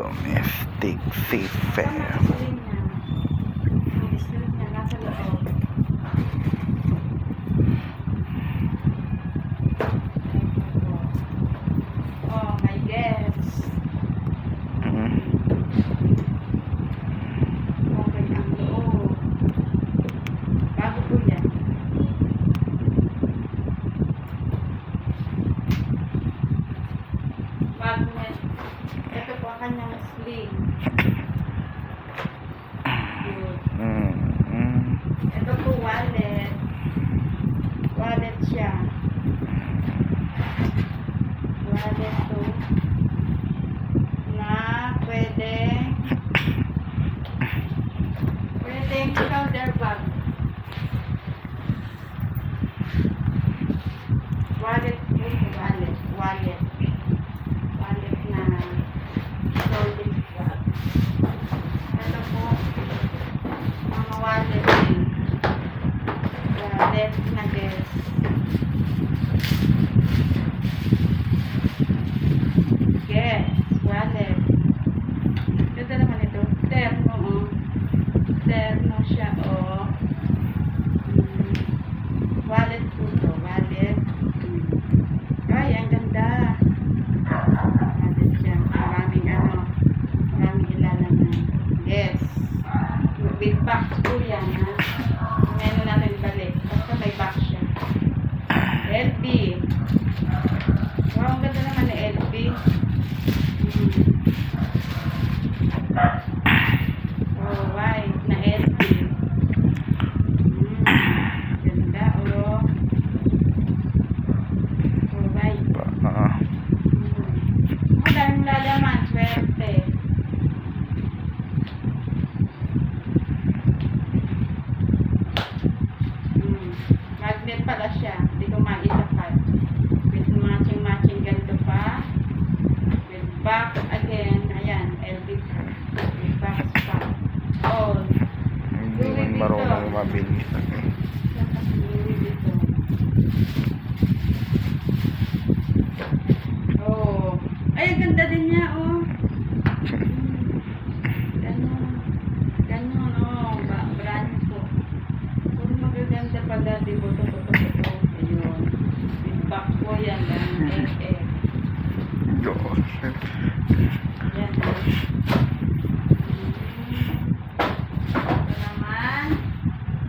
Domestic Seafair. Oh, my guess. Okay, ang loob. Bago po yan. Magnet. Ito po ang kanyang sling. Good. Ito po wallet. Wallet siya. Wallet to. Na pwedeng shoulder bag. Wallet po. Wallet. Wallet. Wallet na shoulder bag. Ito po mga wallet din. Wallet na guess. Guess. Wallet. Ito naman ito. Terno. Terno siya. Oh. Wallet po ito. Wallet. Ay, ang ganda. Wallet siya. Maraming maraming ilalaman. Yes. With box po yan, ha. Ngayon natin balik. Basta may box siya. LB. Wow, ang ganda naman ni LB. Oh, white na LB. Ganda, oh. Oh, white. Ang lalaman, swerte. Magnet pala siya. Hindi ko maisapat. With matching ganito pa. With box again. Ayan, LB. With box pa. All. Hindi man marunong mabilis. Louis Vuitton. Oh. Ay, ang ganda din niya, oh. Ganon, oh. Brand po. Kung magaganda pala, di ba ito. Ayun. With box po yan. Diyos. Yan. Ito naman.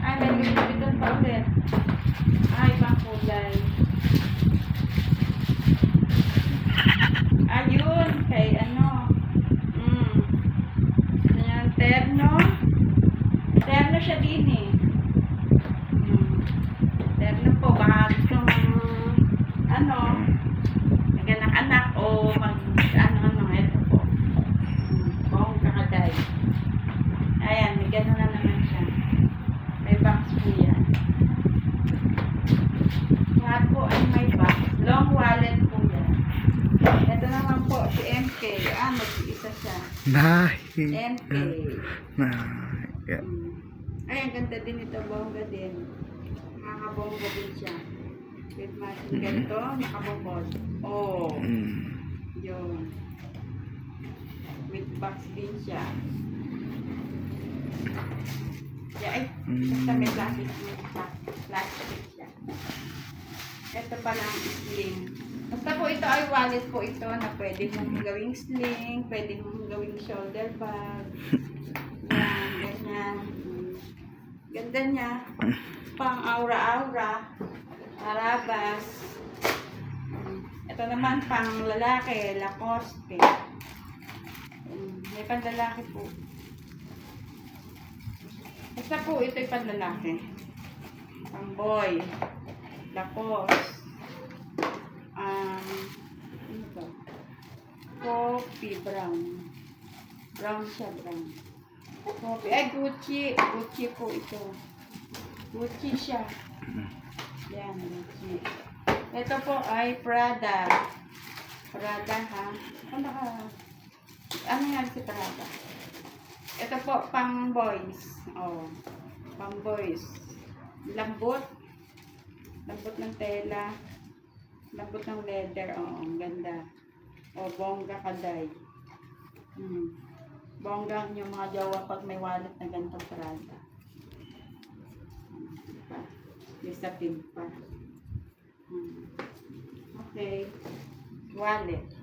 Ay, may Louis Vuitton pa ulit. Ay, pang kulay. Ayun, kay ano. Ayan, terno. Terno siya din eh. Terno po, baka gusto mag-anak-anak o ito po. Bong kakaday. Ayan, may gano'n na naman siya. May box po yan. Lahat po ay may box. Long wallet po yan. Ito naman po, si MK. Mag-iisa siya. MK. Ay, ang ganda din ito. Bongga din. Nakakabongga din siya. With matching ganito, nakabongod. Oh. Yun. With box din siya. Yeah, ay. Basta may plastic siya. Ito pala ang sling. Basta po ito ay wallet po ito na pwede mong gawing sling, pwede mong gawing shoulder bag. Yan, ganyan. Ganda niya. Pang aura-aura. Arabas. Ito naman pang lalaki, Lacoste. May pang lalaki po. Basta po ito ay pang lalaki. Pang boy. Lacoste. Ano to? Coffee brown. Brown siya, brown. Coffee. Ay, Gucci. Gucci po ito. Gucci siya. Yan, Gucci. Ito po ay Prada. Prada, ha? Ano yan si Prada? Ito po, pang boys. Oh, pang boys. Lambot. Lambot ng tela. Lambot ng leather. Oh, ang ganda. Oh, bongga kaday. Bonggang yung mga jowa pag may wallet na ganitong Prada. May sapin pa. Okay. Wallet.